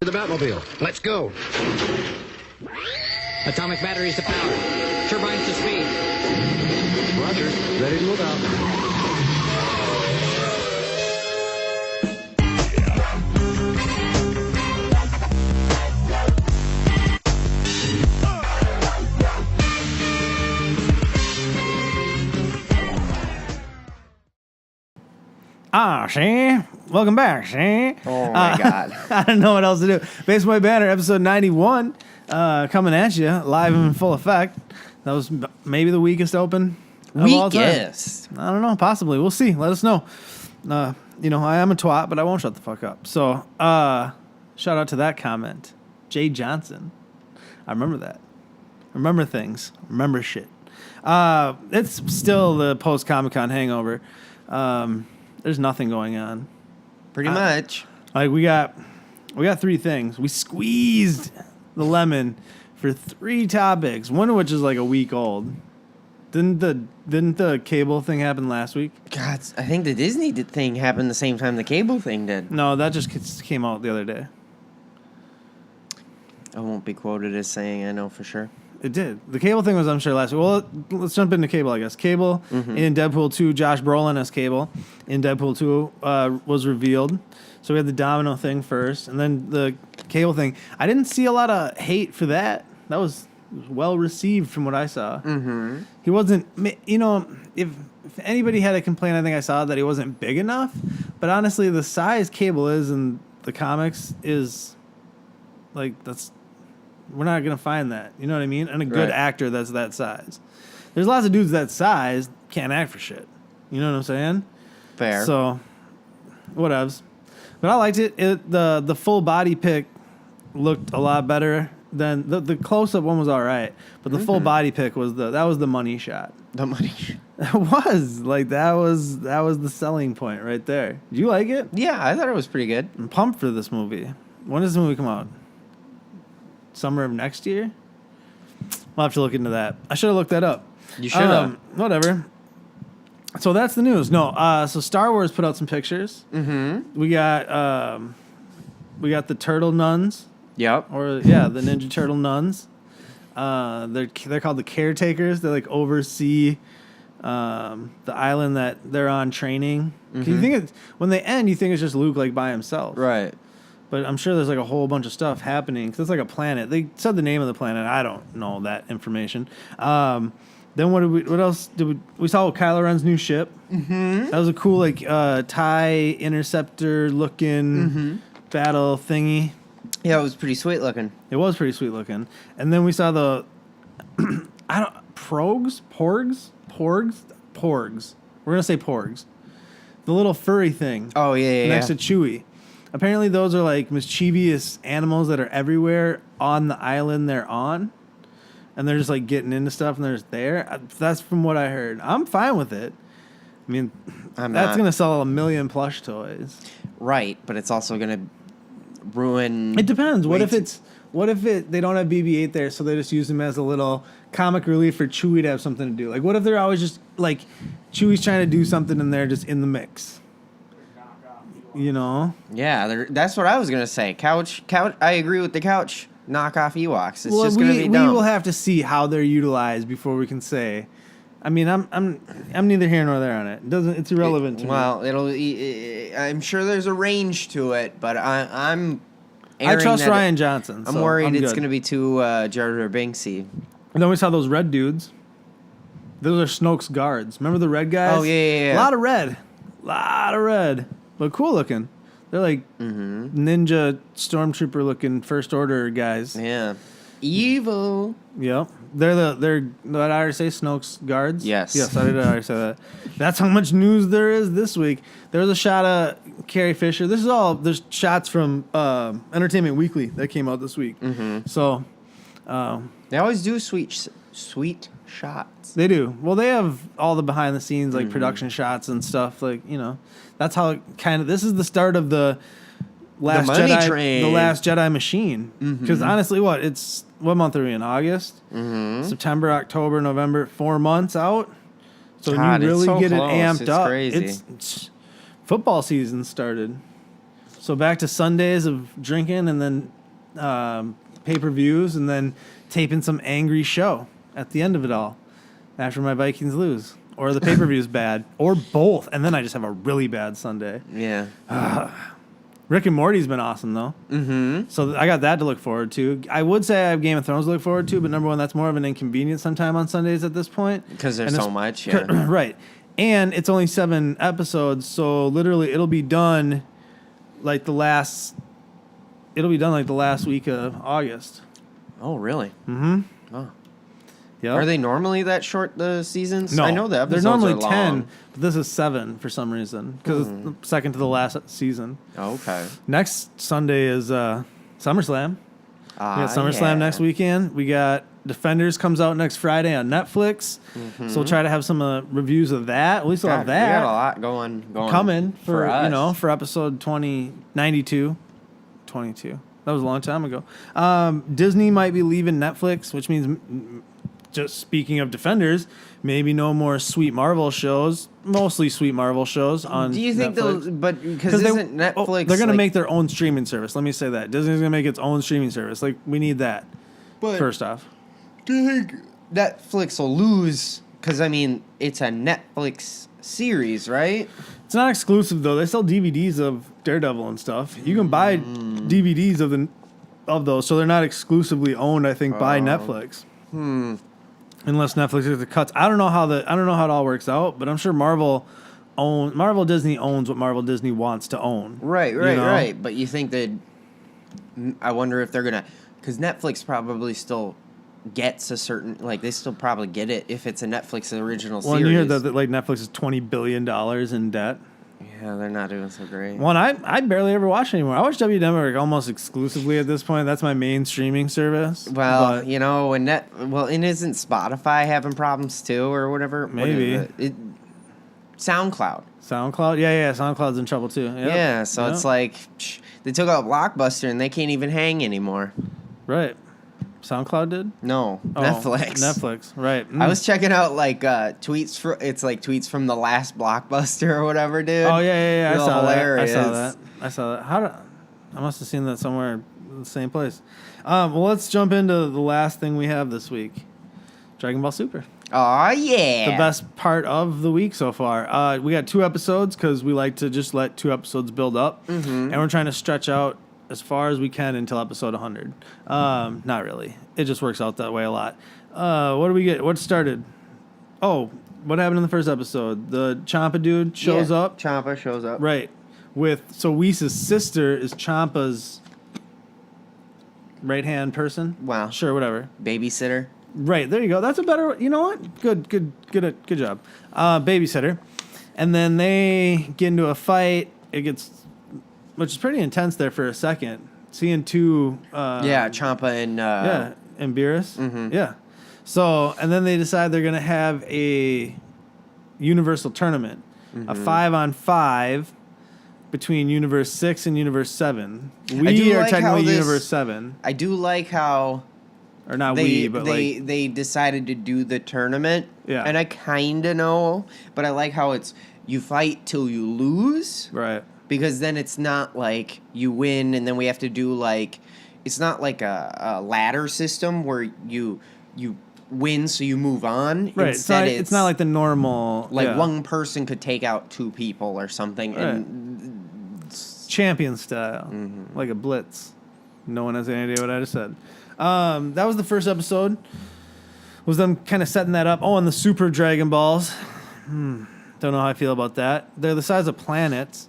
To the Batmobile. Let's go. Atomic batteries to power. Turbines to speed. Roger. Ready to move out. See? Welcome back, see? Oh, my God. I don't know what else to do. Baseball Banter, episode 91, coming at you, live and in full effect. That was maybe the weakest open of all time. Weakest? I don't know, possibly. We'll see. Let us know. I am a twat, but I won't shut the fuck up. So, shout out to that comment. Jay Johnson. I remember that. Remember things. Remember shit. It's still the post-Comic-Con hangover. There's nothing going on. Pretty much. Like we got 3 things. We squeezed the lemon for 3 topics, one of which is like a week old. Didn't the cable thing happen last week? God, I think the Disney thing happened the same time the cable thing did. No, that just came out the other day. I won't be quoted as saying I know for sure. It did. The cable thing was, I'm sure, last week. Well, let's jump into cable, I guess. Cable in Deadpool 2, Josh Brolin as Cable in Deadpool 2 was revealed. So we had the Domino thing first, and then the cable thing. I didn't see a lot of hate for that. That was well received from what I saw. Mm-hmm. He wasn't, if anybody had a complaint, I think I saw that he wasn't big enough. But honestly, the size Cable is in the comics is, like, we're not going to find that. You know what I mean? And a good actor that's that size. There's lots of dudes that size can't act for shit. You know what I'm saying? Fair. So, whatevs. But I liked it. The full body pic looked a lot better than the close-up one was all right. But the full body pic was the money shot. The money. It was. Like, that was the selling point right there. Did you like it? Yeah, I thought it was pretty good. I'm pumped for this movie. When does the movie come out? Summer of next year? We'll have to look into that. I should have looked that up. You should have. Whatever. So that's the news. No, so Star Wars put out some pictures. Mm-hmm. We got the Turtle Nuns. Yep. The Ninja Turtle Nuns. They're called the Caretakers. They like oversee the island that they're on training. Mm-hmm. You think when they end, you think it's just Luke like by himself, right? But I'm sure there's like a whole bunch of stuff happening because it's like a planet. They said the name of the planet. I don't know that information. Then what else did we saw Kylo Ren's new ship. Mm-hmm. That was a cool like TIE interceptor looking battle thingy. Yeah, it was pretty sweet looking. It was pretty sweet looking. And then we saw the Porgs. We're gonna say Porgs. The little furry thing. Oh yeah. Next to Chewie. Apparently, those are like mischievous animals that are everywhere on the island they're on. And they're just like getting into stuff and they're just there. That's from what I heard. I'm fine with it. I mean, that's going to sell 1 million plush toys. Right, but it's also going to ruin... It depends. What if they don't have BB-8 there, so they just use him as a little comic relief for Chewie to have something to do? Like, what if they're always just, like, Chewie's trying to do something and they're just in the mix? You know? Yeah, that's what I was gonna say. Couch. I agree with the couch knockoff Ewoks. It's just gonna be dumb. We will have to see how they're utilized before we can say. I mean, I'm neither here nor there on it. It's irrelevant to me. Well, I'm sure there's a range to it, but I trust Ryan Johnson. I'm worried it's gonna be too Jar Jar Binksy. And then we saw those red dudes. Those are Snoke's guards. Remember the red guys? Oh yeah. A lot of red. But cool looking. They're like ninja stormtrooper looking First Order guys. Yeah. Evil. Yep. They're did I already say Snoke's guards? Yes. Yes, I did already say that. That's how much news there is this week. There was a shot of Carrie Fisher. There's shots from Entertainment Weekly that came out this week. Mm-hmm. So they always do sweet shots. They do. Well, they have all the behind the scenes like production shots and stuff. Like, that's how it kind of. This is the start of the Last Jedi machine. Because honestly, what month are we in? August, September, October, November. 4 months out. So God, when you really get close. it amped it's up, crazy. it's football season started. So back to Sundays of drinking and then pay-per-views and then taping some angry show at the end of it all after my Vikings lose. Or the pay-per-view's bad. Or both. And then I just have a really bad Sunday. Yeah. Rick and Morty's been awesome, though. Mm-hmm. So I got that to look forward to. I would say I have Game of Thrones to look forward to, but number one, that's more of an inconvenience sometime on Sundays at this point. Because there's so much, yeah. Right. And it's only 7 episodes, so literally it'll be done like the last week of August. Oh, really? Mm-hmm. Oh. Yep. Are they normally that short, the seasons? No. I know the episodes they're normally are 10, long. but this is 7 for some reason because it's the second to the last season. Oh, okay. Next Sunday is SummerSlam. We got SummerSlam yeah. next weekend. We got Defenders comes out next Friday on Netflix. Mm-hmm. So we'll try to have some reviews of that. At least we'll have that. We got a lot going coming for us. For episode 2092. 22. That was a long time ago. Disney might be leaving Netflix, which means just speaking of Defenders, maybe no more sweet Marvel shows. Mostly sweet Marvel shows on. Do you think Netflix. they'll? But because isn't Netflix? They're going to make their own streaming service. Let me say that Disney's going to make its own streaming service. Like we need that. But first off, do you think Netflix will lose? Because I mean, it's a Netflix series, right? it's not exclusive though. They sell DVDs of Daredevil and stuff. You can buy DVDs of those, so they're not exclusively owned. I think by Netflix. Unless Netflix gets the cuts. I don't know how it all works out, but I'm sure Marvel Disney owns what Marvel Disney wants to own. Right. You know? Right. But you think that? I wonder if they're gonna, because Netflix probably still gets a certain, like they still probably get it if it's a Netflix original series. Well, you hear that like Netflix is $20 billion in debt. Yeah, they're not doing so great. One, I barely ever watch anymore. I watch W Network almost exclusively at this point. That's my main streaming service. Well, but you know, and isn't Spotify having problems too, or whatever? Maybe. What is it? SoundCloud. SoundCloud, yeah, SoundCloud's in trouble too. Yep. Yeah, so it's like they took out Blockbuster and they can't even hang anymore. Right. SoundCloud did? No, Oh, Netflix. Right. I was checking out like tweets from the last Blockbuster or whatever, dude. Oh yeah. I Real saw hilarious. that. I saw that. I must have seen that somewhere in the same place. Well, let's jump into the last thing we have this week. Dragon Ball Super. Oh yeah. The best part of the week so far. We got 2 episodes because we like to just let 2 episodes build up, and we're trying to stretch out as far as we can until episode 100. Not really. It just works out that way a lot. What do we get? What started? Oh, what happened in the first episode? The Champa dude shows up. Champa shows up. Right. So Whis' sister is Champa's right-hand person. Wow. Sure, whatever. Babysitter. Right, there you go. That's a better. You know what? Good job. Babysitter, and then they get into a fight. It gets, which is pretty intense there for a second. Seeing 2. Champa and and Beerus. Yeah. So and then they decide they're gonna have a universal tournament, a 5-on-5 between Universe 6 and Universe 7. We are like how technically this- Universe 7, I do like how. or not They decided to do the tournament. Yeah. And I kind of know, but I like how it's you fight till you lose. right. Because then it's not like you win and then we have to do like, it's not like a ladder system where you win so you move on. Right. Instead, It's not like the normal. like one person could take out 2 people or something. Right. And champion style, like a blitz. No one has any idea what I just said. That was the first episode. Was them kind of setting that up. Oh, and the Super Dragon Balls. Don't know how I feel about that. They're the size of planets.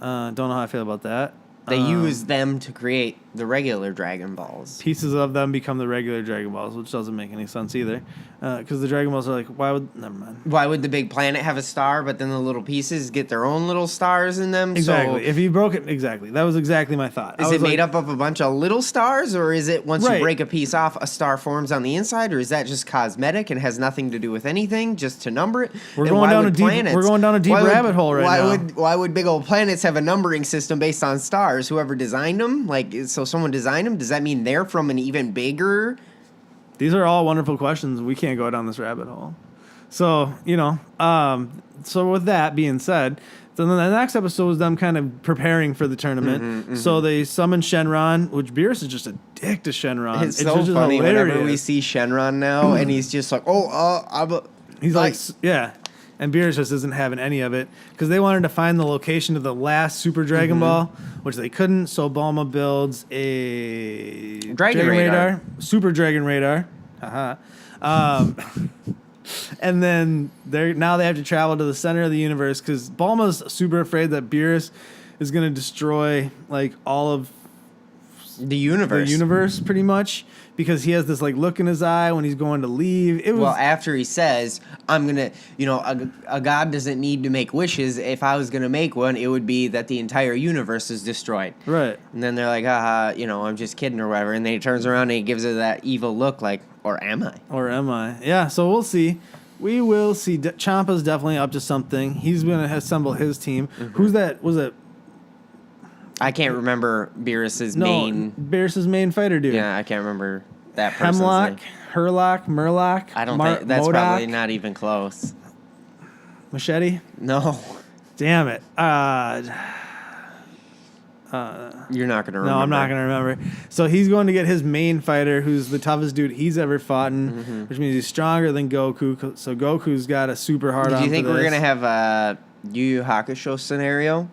Don't know how I feel about that. they use them to create the regular Dragon Balls. Pieces of them become the regular Dragon Balls, which doesn't make any sense either. Because the Dragon Balls are like, never mind. Why would the big planet have a star, but then the little pieces get their own little stars in them? Exactly. So If you broke it, exactly. That was exactly my thought. is it made up of a bunch of little stars, or is it once Right. you break a piece off, a star forms on the inside, or is that just cosmetic and has nothing to do with anything, just to number it? We're And going why down would a deep- we're going down a deep why would- rabbit hole right now. Why would big old planets have a numbering system based on stars? Whoever designed them, so someone designed them. Does that mean they're from an even bigger? These are all wonderful questions. We can't go down this rabbit hole. So, so with that being said, So then the next episode was them kind of preparing for the tournament. So they summon Shenron, which Beerus is just a dick to Shenron. It's so just funny hilarious. whenever we see Shenron now, and he's just like, He's like, yeah. And Beerus just isn't having any of it because they wanted to find the location of the last Super Dragon Ball, which they couldn't. So Bulma builds a Dragon Radar. Super Dragon Radar. Haha. And then they have to travel to the center of the universe because Bulma's super afraid that Beerus is going to destroy like all of the universe, pretty much, because he has this like look in his eye when he's going to leave. Well, after he says, "I'm gonna," a god doesn't need to make wishes. If I was gonna make one, it would be that the entire universe is destroyed. Right. And then they're like, "Haha, I'm just kidding" or whatever. And then he turns around and he gives her that evil look, like, "Or am I?" Or am I? Yeah. So we'll see. We will see. Ciampa's definitely up to something. He's gonna assemble his team. Who's that? Was it? I can't remember Beerus's main fighter dude. Yeah, I can't remember that person's Hemlock, name. Herlock, Murloc. I don't think that's MODOK, probably not even close. Machete. No. Damn it. You're not gonna remember. No, I'm not gonna remember. So he's going to get his main fighter, who's the toughest dude he's ever fought in, which means he's stronger than Goku. So Goku's got a super hard on. Do you think for we're this. gonna have a Yu Yu Hakusho scenario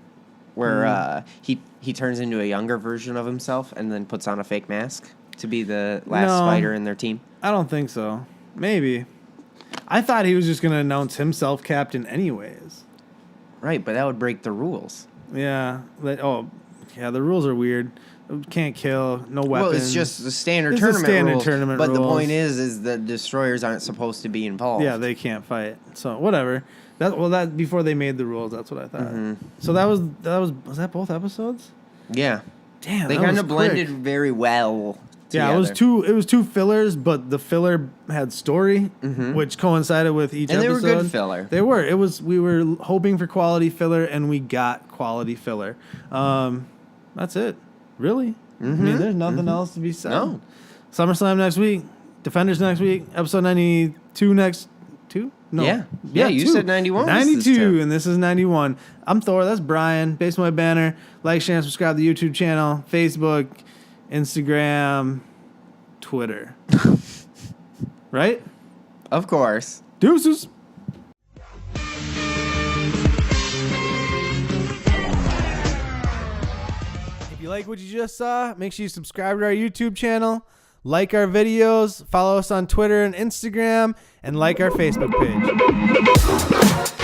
where he turns into a younger version of himself and then puts on a fake mask to be the last fighter in their team? I don't think so. Maybe. I thought he was just gonna announce himself captain anyways. Right, but that would break the rules. Yeah. Yeah. The rules are weird. Can't kill. No weapons. Well, it's just the standard It's the tournament standard rules. tournament but the rules. point is the destroyers aren't supposed to be involved. Yeah, they can't fight. So whatever. That before they made the rules, that's what I thought. So was that both episodes? Yeah. Damn, They that kind was of blended quick. very well. Yeah, it was two fillers, but the filler had story, which coincided with each And they episode. were good filler. They were. We were hoping for quality filler, and we got quality filler. That's it. Really? I mean, there's nothing else to be said. No. SummerSlam next week. Defenders next week. Episode 92 next. 2? No. Yeah, you 2. said 91 was 92, this tip. and this is 91. I'm Thor. That's Brian. Based on my banner. Like, share, and subscribe to the YouTube channel, Facebook, Instagram, Twitter. Right? Of course. Deuces. If you like what you just saw, make sure you subscribe to our YouTube channel, like our videos, follow us on Twitter and Instagram, and like our Facebook page.